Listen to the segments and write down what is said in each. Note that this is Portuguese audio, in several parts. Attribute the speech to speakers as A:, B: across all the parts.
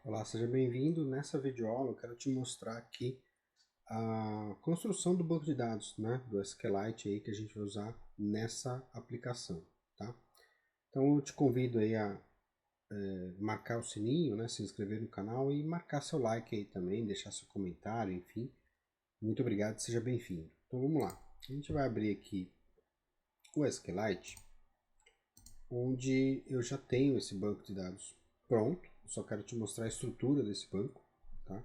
A: Olá, seja bem-vindo. Nessa videoaula eu quero te mostrar aqui a construção do banco de dados, né, do SQLite aí que a gente vai usar nessa aplicação, tá? Então eu te convido aí a marcar o sininho, né, se inscrever no canal e marcar seu like aí também, deixar seu comentário, enfim. Muito obrigado, seja bem-vindo. Então vamos lá. A gente vai abrir aqui o SQLite, onde eu já tenho esse banco de dados pronto. Eu só quero te mostrar a estrutura desse banco, tá?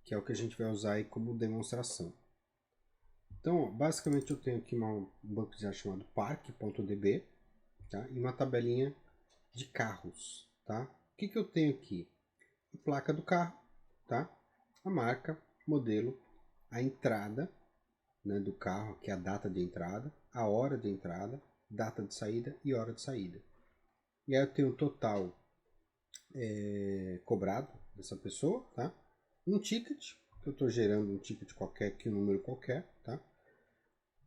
A: Que é o que a gente vai usar aí como demonstração. Então, basicamente eu tenho aqui um banco de dados chamado park.db, tá? E uma tabelinha de carros, tá? O que eu tenho aqui? A placa do carro, tá? A marca, modelo, a entrada, né, do carro, que é a data de entrada, a hora de entrada, data de saída e hora de saída. E aí eu tenho o total cobrado dessa pessoa, tá? Um ticket, que eu estou gerando um ticket qualquer aqui, um número qualquer, tá?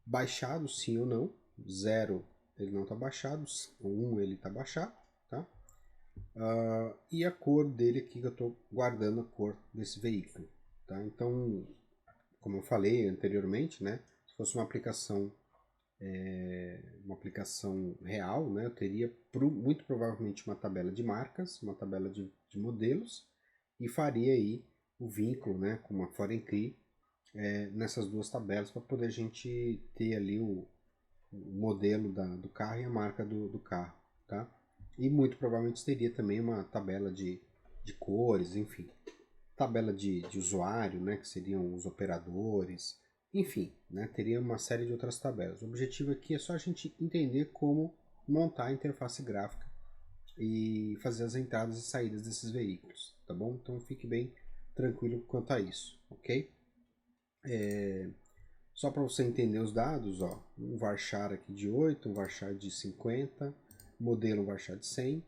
A: Baixado sim ou não, 0 ele não está baixado, 1 ele está baixado, tá? E a cor dele aqui, que eu estou guardando a cor desse veículo, tá? Então, como eu falei anteriormente, né? Se fosse uma aplicação real, né? Eu teria muito provavelmente uma tabela de marcas, uma tabela de modelos e faria aí o vínculo, né? Com uma foreign key nessas duas tabelas para poder a gente ter ali o modelo do carro e a marca do carro, tá? E muito provavelmente teria também uma tabela de cores, enfim, tabela de usuário, né, que seriam os operadores, enfim, né, teria uma série de outras tabelas. O objetivo aqui é só a gente entender como montar a interface gráfica e fazer as entradas e saídas desses veículos, tá bom? Então fique bem tranquilo quanto a isso, ok? Só para você entender os dados, ó, um varchar aqui de 8, um varchar de 50, modelo um varchar de 100,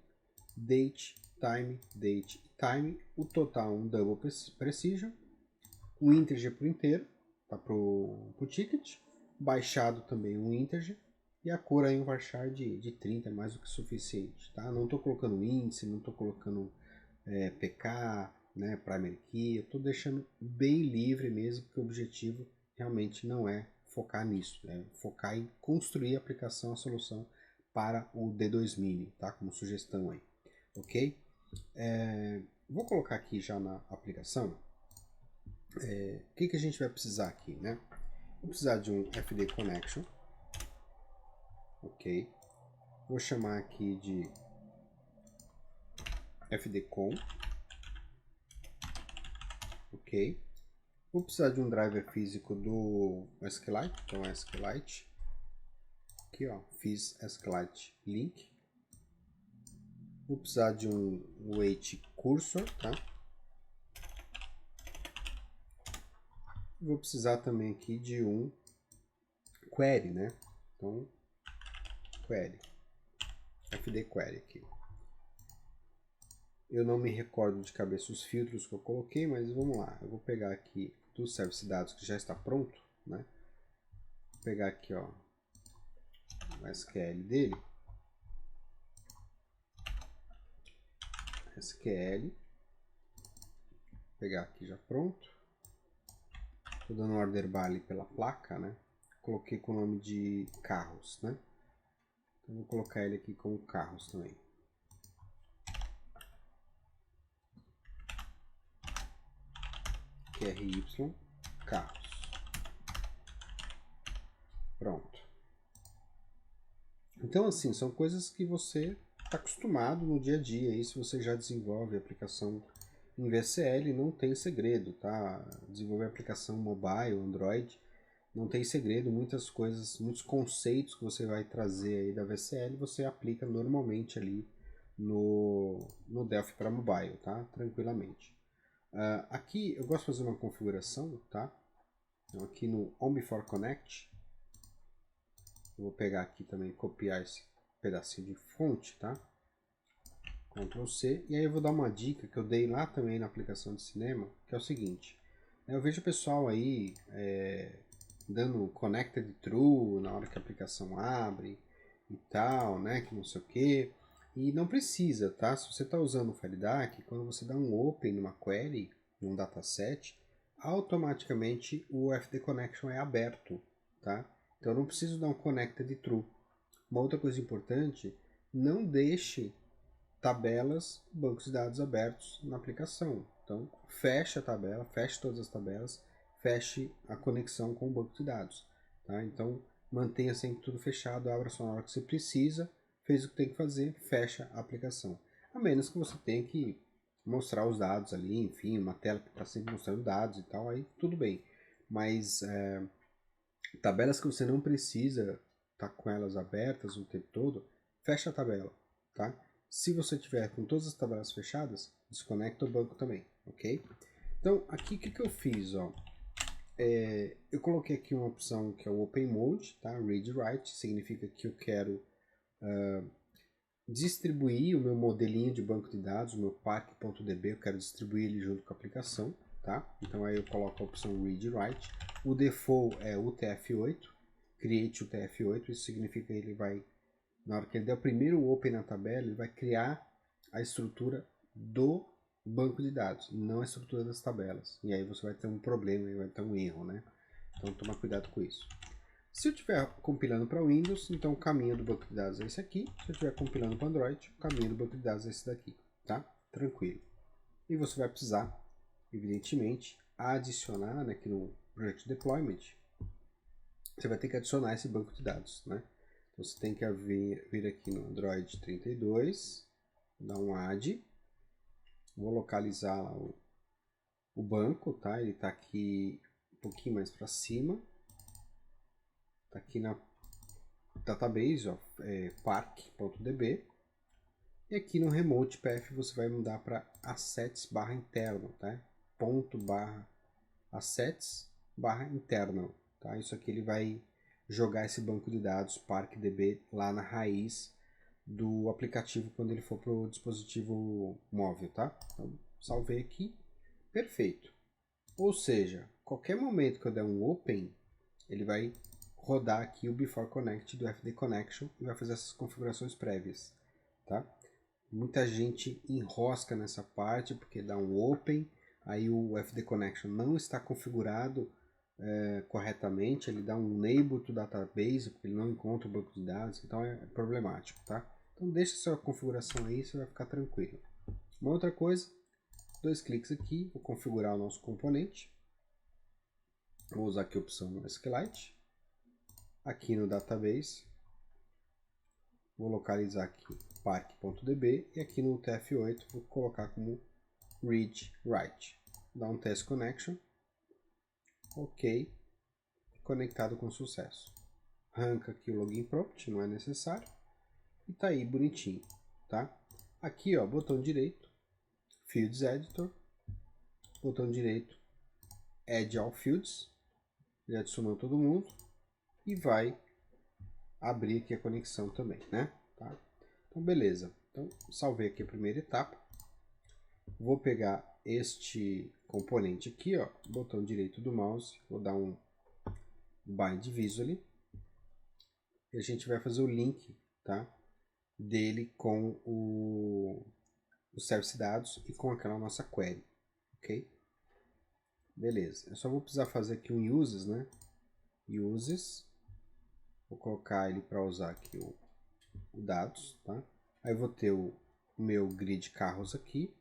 A: date, date e time, o total um double precision, um integer por inteiro, tá pro ticket, baixado também um integer, e a cor aí um varchar de 30 é mais do que suficiente, tá? Não estou colocando índice, não estou colocando PK, né, primary key, eu estou deixando bem livre mesmo, porque o objetivo realmente não é focar nisso, é focar em construir a aplicação, a solução para o D2 Mini, tá? Como sugestão aí, ok? Vou colocar aqui já na aplicação. O que a gente vai precisar aqui, né? Vou precisar de um FD Connection, ok? Vou chamar aqui de FDCon, ok? Vou precisar de um driver físico do SQLite, então SQLite. Aqui, ó, fiz SQLite link. Vou precisar de um wait cursor, tá? Vou precisar também aqui de um query, né? Então, query, fd query aqui. Eu não me recordo de cabeça os filtros que eu coloquei, mas vamos lá. Eu vou pegar aqui do service dados que já está pronto, né? Vou pegar aqui, ó, o SQL dele. SQL. Vou pegar aqui já pronto. Estou dando um order by pela placa, né? Coloquei com o nome de carros, né? Então vou colocar ele aqui como carros também. QRY, carros. Pronto. Então, assim, são coisas que você está acostumado no dia a dia. E se você já desenvolve a aplicação em VCL, não tem segredo, tá? Desenvolver aplicação mobile, Android, não tem segredo. Muitas coisas, muitos conceitos que você vai trazer aí da VCL, você aplica normalmente ali no Delphi para mobile, tá? Tranquilamente. Aqui eu gosto de fazer uma configuração, tá? Então, aqui no OnBeforeConnect, eu vou pegar aqui também, copiar esse pedacinho de fonte, tá? Ctrl C, e aí eu vou dar uma dica que eu dei lá também na aplicação de cinema, que é o seguinte, eu vejo o pessoal aí dando connected true na hora que a aplicação abre e tal, né, que não sei o que, E não precisa, tá? Se você está usando o FileDAC, quando você dá um open numa query, num dataset, automaticamente o FD Connection é aberto, tá? Então eu não preciso dar um connected true. Uma outra coisa importante, não deixe tabelas, bancos de dados abertos na aplicação. Então feche a tabela, feche todas as tabelas, feche a conexão com o banco de dados, tá? Então mantenha sempre tudo fechado, abra só na hora que você precisa, fez o que tem que fazer, fecha a aplicação. A menos que você tenha que mostrar os dados ali, enfim, uma tela que está sempre mostrando dados e tal, aí tudo bem. Mas tabelas que você não precisa estar com elas abertas o tempo todo, fecha a tabela, tá? Se você tiver com todas as tabelas fechadas, desconecta o banco também, ok? Então, aqui o que eu fiz, ó? Eu coloquei aqui uma opção que é o Open Mode, tá? Read Write, significa que eu quero distribuir o meu modelinho de banco de dados, o meu park.db, eu quero distribuir ele junto com a aplicação, tá? Então aí eu coloco a opção Read Write. O default é UTF-8, create UTF-8, isso significa que ele vai, na hora que ele der o primeiro open na tabela, ele vai criar a estrutura do banco de dados, não a estrutura das tabelas. E aí você vai ter um problema, vai ter um erro, né? Então toma cuidado com isso. Se eu estiver compilando para Windows, então o caminho do banco de dados é esse aqui. Se eu estiver compilando para Android, o caminho do banco de dados é esse daqui, tá? Tranquilo. E você vai precisar, evidentemente, adicionar, né, aqui no Project Deployment, você vai ter que adicionar esse banco de dados, né? Então você tem que vir aqui no Android 32, dar um add, vou localizar lá o banco, tá? Ele está aqui um pouquinho mais para cima, está aqui na database, ó, park.db, e aqui no remote path você vai mudar para assets barra internal, tá? Ponto barra assets barra internal, tá? Isso aqui ele vai jogar esse banco de dados parkdb lá na raiz do aplicativo quando ele for para o dispositivo móvel, tá? Então, salvei aqui, perfeito. Ou seja, qualquer momento que eu der um open, ele vai rodar aqui o Before Connect do FD Connection e vai fazer essas configurações prévias, tá? Muita gente enrosca nessa parte porque dá um open, aí o FD Connection não está configurado corretamente, ele dá um label to database porque ele não encontra o banco de dados, então é problemático, tá? Então deixa sua configuração aí, você vai ficar tranquilo. Uma outra coisa, 2 cliques aqui, vou configurar o nosso componente. Vou usar aqui a opção SQLite. Aqui no database, vou localizar aqui park.db e aqui no UTF-8 vou colocar como read write. Dá um test connection. Ok. Conectado com sucesso. Arranca aqui o login prompt, não é necessário. E tá aí bonitinho, tá? Aqui, ó, botão direito, Fields Editor, botão direito, Add All Fields, ele adicionou todo mundo e vai abrir aqui a conexão também, né? Tá? Então, beleza. Então, salvei aqui a primeira etapa. Vou pegar este componente aqui, ó, botão direito do mouse, vou dar um Bind Visually e a gente vai fazer o link, tá? Dele com o service dados e com aquela nossa query, ok? Beleza, eu só vou precisar fazer aqui um uses, né? Uses, vou colocar ele para usar aqui o dados, tá? Aí eu vou ter o meu grid carros aqui.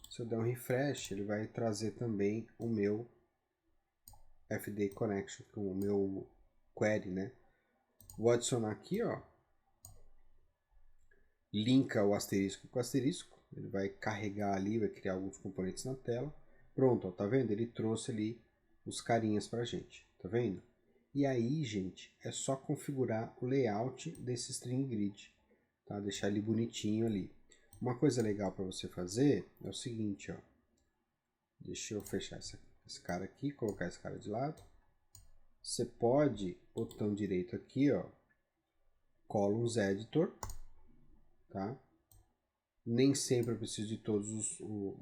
A: Se eu der um refresh, ele vai trazer também o meu FD Connection, com o meu query, né? Vou adicionar aqui, ó, linka o asterisco com o asterisco, ele vai carregar ali, vai criar alguns componentes na tela. Pronto, ó, tá vendo? Ele trouxe ali os carinhas pra gente, tá vendo? E aí, gente, é só configurar o layout desse string grid, tá? Deixar ele bonitinho ali. Uma coisa legal para você fazer é o seguinte, ó. Deixa eu fechar esse cara aqui, colocar esse cara de lado. Você pode, botão direito aqui, ó, Columns Editor, tá? Nem sempre eu preciso de todas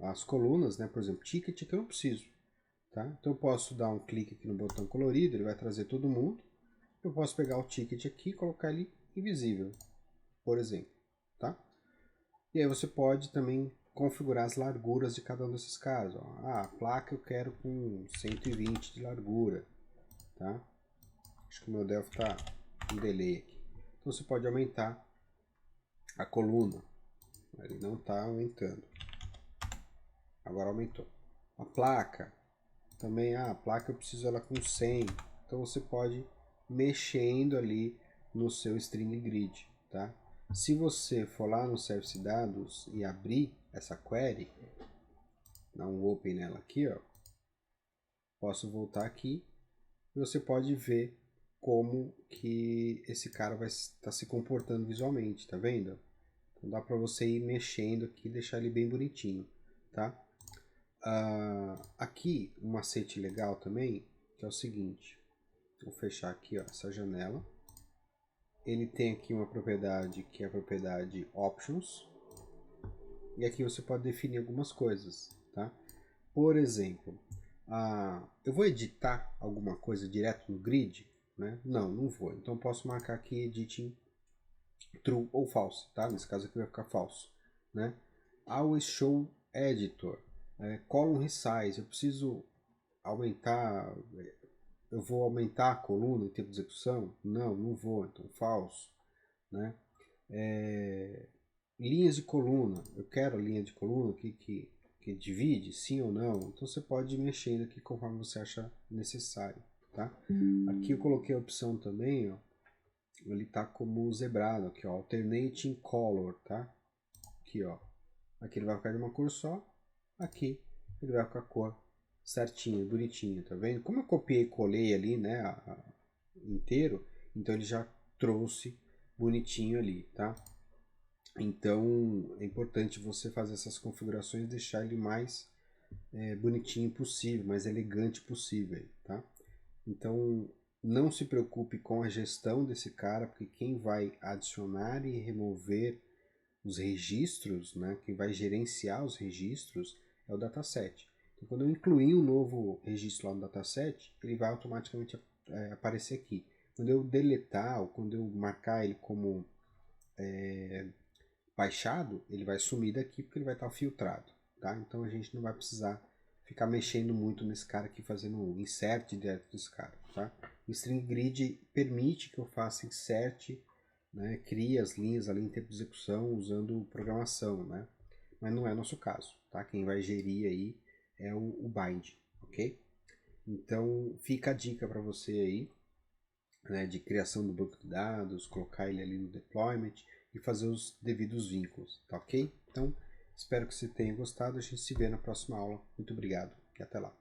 A: as colunas, né? Por exemplo, ticket que eu não preciso, tá? Então eu posso dar um clique aqui no botão colorido, ele vai trazer todo mundo. Eu posso pegar o ticket aqui e colocar ele invisível, por exemplo, tá? E aí você pode também configurar as larguras de cada um desses caras. Ó. Ah, a placa eu quero com 120 de largura, tá? Acho que o meu Delphi está em delay aqui. Então você pode aumentar a coluna. Ele não está aumentando. Agora aumentou. A placa, também a placa eu preciso ela com 100. Então você pode mexendo ali no seu string grid, tá? Se você for lá no service dados e abrir essa query, dar um open nela aqui, ó, posso voltar aqui e você pode ver como que esse cara vai estar se comportando visualmente, tá vendo? Então dá para você ir mexendo aqui e deixar ele bem bonitinho, tá? Aqui um macete legal também, que é o seguinte, vou fechar aqui ó, essa janela. Ele tem aqui uma propriedade que é a propriedade options, e aqui você pode definir algumas coisas, tá? Por exemplo, eu vou editar alguma coisa direto no grid, né? Não vou. Então posso marcar aqui editing true ou false, tá? Nesse caso aqui vai ficar false, né? Always show editor, column resize, eu preciso aumentar, eu vou aumentar a coluna em tempo de execução? Não vou, então falso, né? Linhas de coluna, eu quero a linha de coluna que divide, sim ou não, então você pode ir mexendo aqui conforme você acha necessário, tá? Aqui eu coloquei a opção também, ó, ele tá como zebrado aqui, ó, alternating color, tá? Aqui, ó, aqui ele vai ficar de uma cor só, aqui ele vai ficar a cor certinho, bonitinho, tá vendo? Como eu copiei e colei ali, né, inteiro, então ele já trouxe bonitinho ali, tá? Então é importante você fazer essas configurações e deixar ele mais bonitinho possível, mais elegante possível, tá? Então não se preocupe com a gestão desse cara, porque quem vai adicionar e remover os registros, né, quem vai gerenciar os registros é o dataset. Então quando eu incluir um novo registro lá no dataset, ele vai automaticamente aparecer aqui. Quando eu deletar ou quando eu marcar ele como baixado, ele vai sumir daqui porque ele vai estar filtrado, tá? Então a gente não vai precisar ficar mexendo muito nesse cara aqui, fazendo um insert direto desse cara, tá? O string grid permite que eu faça insert, né, crie as linhas ali em tempo de execução usando programação, né? Mas não é nosso caso, tá? Quem vai gerir aí é o bind, ok? Então fica a dica para você aí, né, de criação do banco de dados, colocar ele ali no deployment e fazer os devidos vínculos, tá ok? Então, espero que você tenha gostado, a gente se vê na próxima aula. Muito obrigado e até lá.